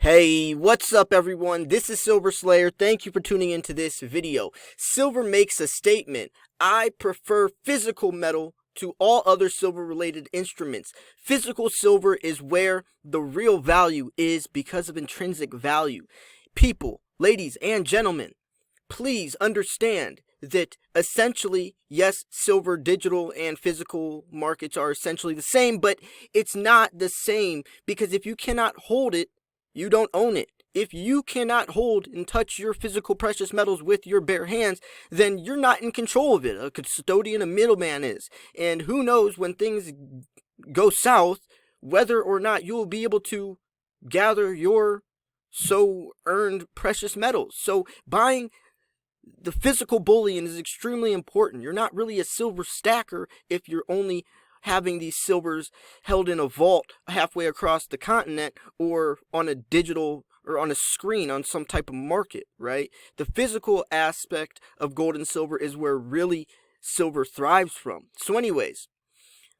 Hey, what's up everyone? This is Silver Slayer. Thank you for tuning into this video. Silver makes a statement. I prefer physical metal to all other silver related instruments. Physical silver is where the real value is because of intrinsic value. People, ladies and gentlemen, please understand that essentially, yes, silver, digital, and physical markets are essentially the same, but it's not the same because if you cannot hold it, you don't own it. If you cannot hold and touch your physical precious metals with your bare hands, then you're not in control of it. A custodian, a middleman is. And who knows when things go south, whether or not you will be able to gather your so earned precious metals. So buying the physical bullion is extremely important. You're not really a silver stacker if you're only having these silvers held in a vault halfway across the continent or on a digital or on a screen on some type of market, right? The physical aspect of gold and silver is where really silver thrives from. So anyways,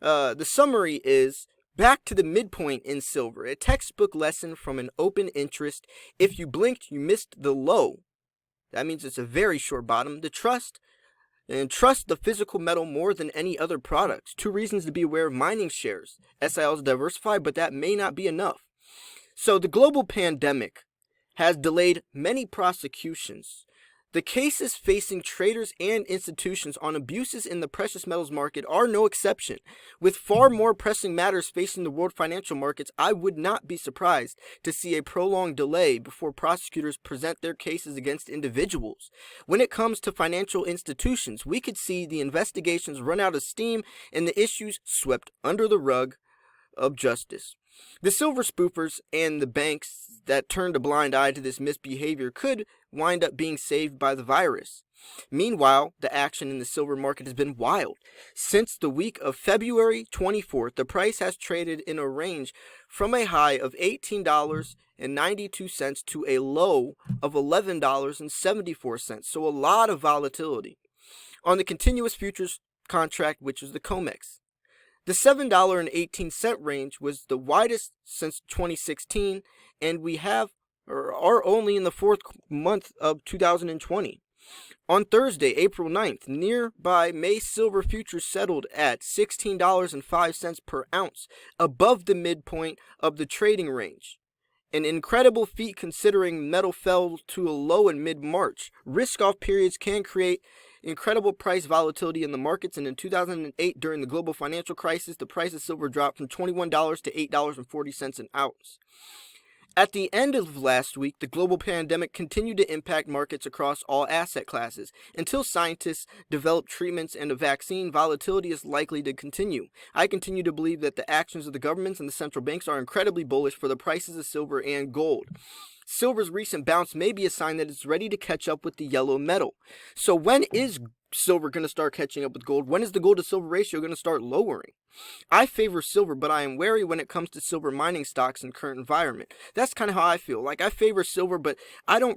the summary is back to the midpoint in silver, a textbook lesson from an open interest. If you blinked, you missed the low. That means it's a very short bottom. Trust the physical metal more than any other products. 2 reasons to be aware of mining shares. SIL is diversified, but that may not be enough. So the global pandemic has delayed many prosecutions. The cases facing traders and institutions on abuses in the precious metals market are no exception. With far more pressing matters facing the world financial markets, I would not be surprised to see a prolonged delay before prosecutors present their cases against individuals. When it comes to financial institutions, we could see the investigations run out of steam and the issues swept under the rug of justice. The silver spoofers and the banks that turned a blind eye to this misbehavior could wind up being saved by the virus. Meanwhile, the action in the silver market has been wild. Since the week of February 24th, the price has traded in a range from a high of $18.92 to a low of $11.74, so a lot of volatility. On the continuous futures contract, which is the COMEX, the $7.18 range was the widest since 2016, and we are only in the 4th month of 2020. On Thursday, April 9th, nearby May silver futures settled at $16.05 per ounce, above the midpoint of the trading range. An incredible feat considering metal fell to a low in mid-March. Risk-off periods can create incredible price volatility in the markets, and in 2008, during the global financial crisis, the price of silver dropped from $21 to $8.40 an ounce. At the end of last week, the global pandemic continued to impact markets across all asset classes. Until scientists develop treatments and a vaccine, volatility is likely to continue. I continue to believe that the actions of the governments and the central banks are incredibly bullish for the prices of silver and gold. Silver's recent bounce may be a sign that it's ready to catch up with the yellow metal. So when is silver going to start catching up with gold? When is the gold to silver ratio going to start lowering? I favor silver, but I am wary when it comes to silver mining stocks in current environment. That's kind of how I feel. Like, I favor silver, but I'm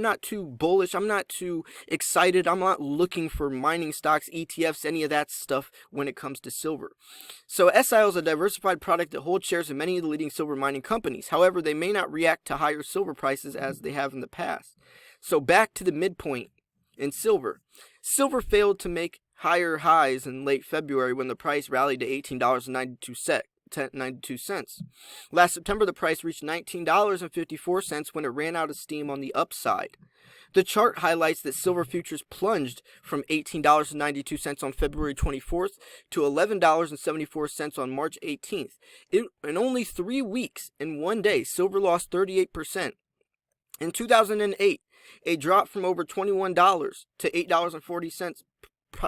not too bullish. I'm not too excited. I'm not looking for mining stocks, ETFs, any of that stuff when it comes to silver. So SIL is a diversified product that holds shares in many of the leading silver mining companies. However, they may not react to higher silver prices as they have in the past. So back to the midpoint in silver. Silver failed to make higher highs in late February when the price rallied to $18.92. Last September, the price reached $19.54 when it ran out of steam on the upside. The chart highlights that silver futures plunged from $18.92 on February 24th to $11.74 on March 18th. In only 3 weeks, in one day, silver lost 38%. In 2008, a drop from over $21 to $8.40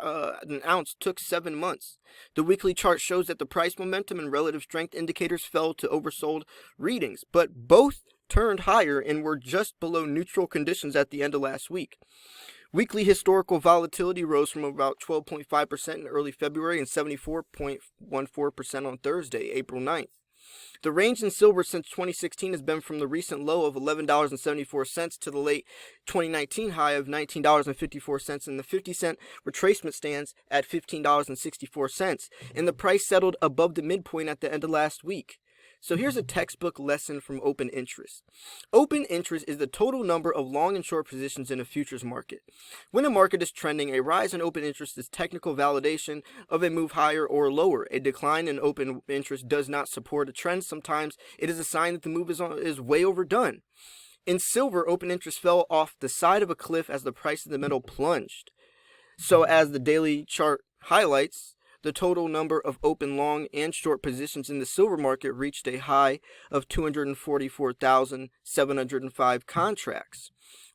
an ounce took 7 months. The weekly chart shows that the price momentum and relative strength indicators fell to oversold readings, but both turned higher and were just below neutral conditions at the end of last week. Weekly historical volatility rose from about 12.5% in early February and 74.14% on Thursday, April 9th. The range in silver since 2016 has been from the recent low of $11.74 to the late 2019 high of $19.54, and the 50-cent retracement stands at $15.64, and the price settled above the midpoint at the end of last week. So here's a textbook lesson from open interest. Open interest is the total number of long and short positions in a futures market. When a market is trending, a rise in open interest is technical validation of a move higher or lower. A decline in open interest does not support a trend. Sometimes it is a sign that the move is way overdone. In silver, open interest fell off the side of a cliff as the price of the metal plunged. So as the daily chart highlights, the total number of open long and short positions in the silver market reached a high of 244,705 contracts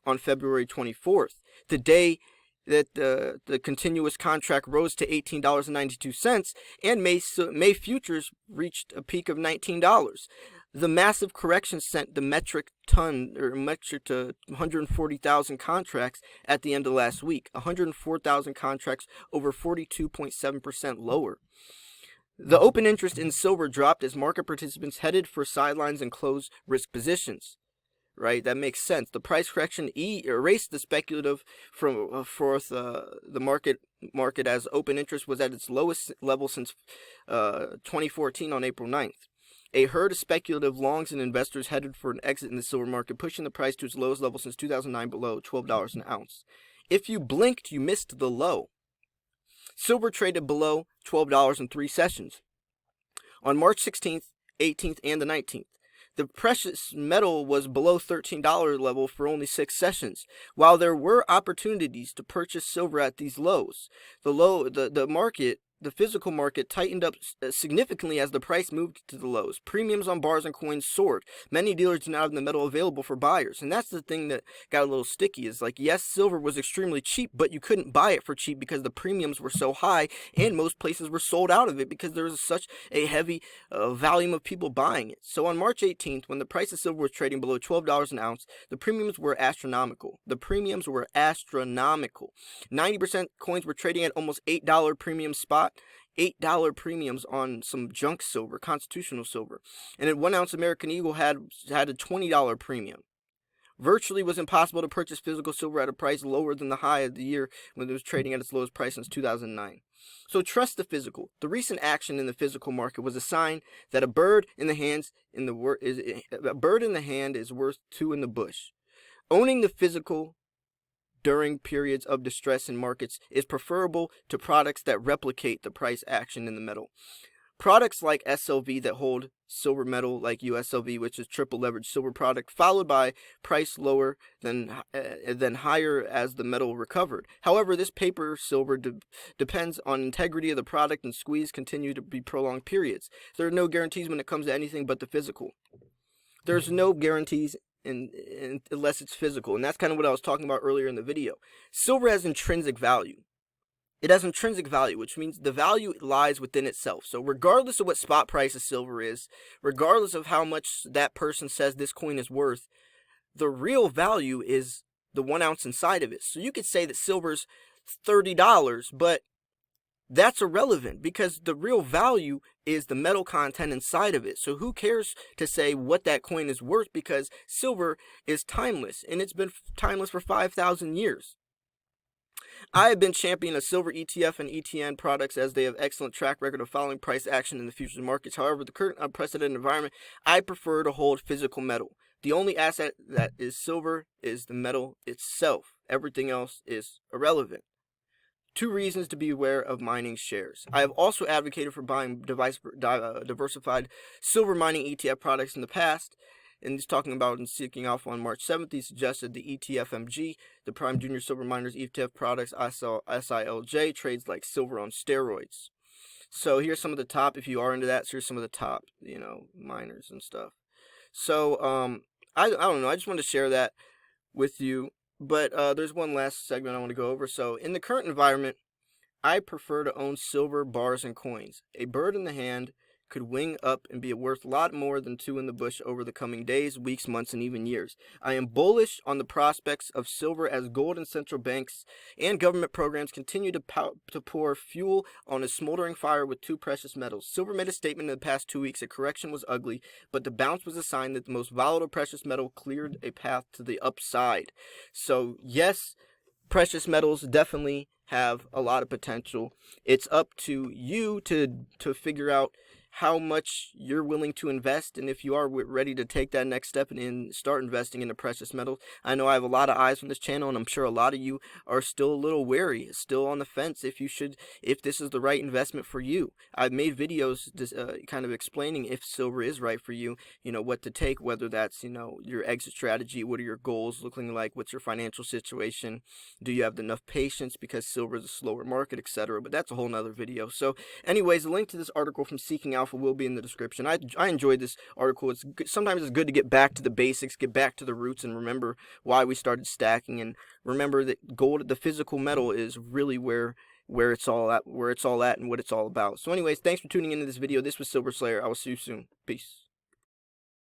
on February 24th, the day that the continuous contract rose to $18.92, and May futures reached a peak of $19. The massive correction sent the metric to 140,000 contracts at the end of last week, 104,000 contracts, over 42.7% lower. The open interest in silver dropped as market participants headed for sidelines and closed risk positions. Right, that makes sense. The price correction erased the speculative from the market as open interest was at its lowest level since 2014 on April 9th. A herd of speculative longs and investors headed for an exit in the silver market, pushing the price to its lowest level since 2009, below $12 an ounce. If you blinked, you missed the low. Silver traded below $12 in 3 sessions. On March 16th, 18th, and the 19th. The precious metal was below $13 level for only 6 sessions. While there were opportunities to purchase silver at these lows, the physical market tightened up significantly as the price moved to the lows. Premiums on bars and coins soared. Many dealers did not have the metal available for buyers. And that's the thing that got a little sticky, is like, yes, silver was extremely cheap, but you couldn't buy it for cheap because the premiums were so high, and most places were sold out of it because there was such a heavy volume of people buying it. So on March 18th, when the price of silver was trading below $12 an ounce, the premiums were astronomical. 90% coins were trading at almost $8 premium spot. $8 premiums on some junk silver, constitutional silver. And at 1 ounce American Eagle had a $20 premium. Virtually was impossible to purchase physical silver at a price lower than the high of the year when it was trading at its lowest price since 2009. So trust the physical. The recent action in the physical market was a sign that a bird in the hand is worth 2 in the bush. Owning the physical during periods of distress in markets is preferable to products that replicate the price action in the metal. Products like SLV that hold silver metal, like USLV, which is triple leveraged silver product, followed by price lower than higher as the metal recovered. However, this paper silver depends on integrity of the product, and squeeze continue to be prolonged periods. There are no guarantees when it comes to anything but the physical. There's no guarantees unless it's physical, and that's kind of what I was talking about earlier in the video. Silver has intrinsic value. It has intrinsic value, which means the value lies within itself. So regardless of what spot price of silver is, regardless of how much that person says this coin is worth, the real value is the 1 ounce inside of it. So you could say that silver's $30, but that's irrelevant because the real value is the metal content inside of it. So who cares to say what that coin is worth, because silver is timeless, and it's been timeless for 5,000 years. I have been championing a silver ETF and ETN products as they have excellent track record of following price action in the futures markets. However, the current unprecedented environment, I prefer to hold physical metal. The only asset that is silver is the metal itself. Everything else is irrelevant. 2 reasons to be aware of mining shares. I have also advocated for buying diversified silver mining ETF products in the past, and he's talking about and seeking off on March 7th. He suggested the ETFMG, the Prime Junior Silver Miners ETF products. SILJ trades like silver on steroids. So here's some of the top, if you are into that, so here's some of the top, miners and stuff. So, I don't know, I just wanted to share that with you. But there's one last segment I want to go over. So in the current environment, I prefer to own silver bars and coins. A bird in the hand could wing up and be worth a lot more than 2 in the bush over the coming days, weeks, months, and even years. I am bullish on the prospects of silver as gold and central banks and government programs continue to pour fuel on a smoldering fire with 2 precious metals. Silver made a statement in the past 2 weeks. A correction was ugly, but the bounce was a sign that the most volatile precious metal cleared a path to the upside. So yes, precious metals definitely have a lot of potential. It's up to you to figure out how much you're willing to invest, and if you are ready to take that next step and start investing into precious metals. I know I have a lot of eyes on this channel, and I'm sure a lot of you are still a little wary, still on the fence if this is the right investment for you. I've made videos kind of explaining if silver is right for you, what to take, whether that's, your exit strategy, what are your goals looking like, what's your financial situation, do you have enough patience because silver is a slower market, etc. But that's a whole nother video. So anyways, the link to this article from Seeking Alpha will be in the description. I enjoyed this article. Sometimes it's good to get back to the basics, get back to the roots, and remember why we started stacking, and remember that gold, the physical metal, is really where it's all at and what it's all about. So anyways, thanks for tuning into this video. This was Silver Slayer. I will see you soon. Peace.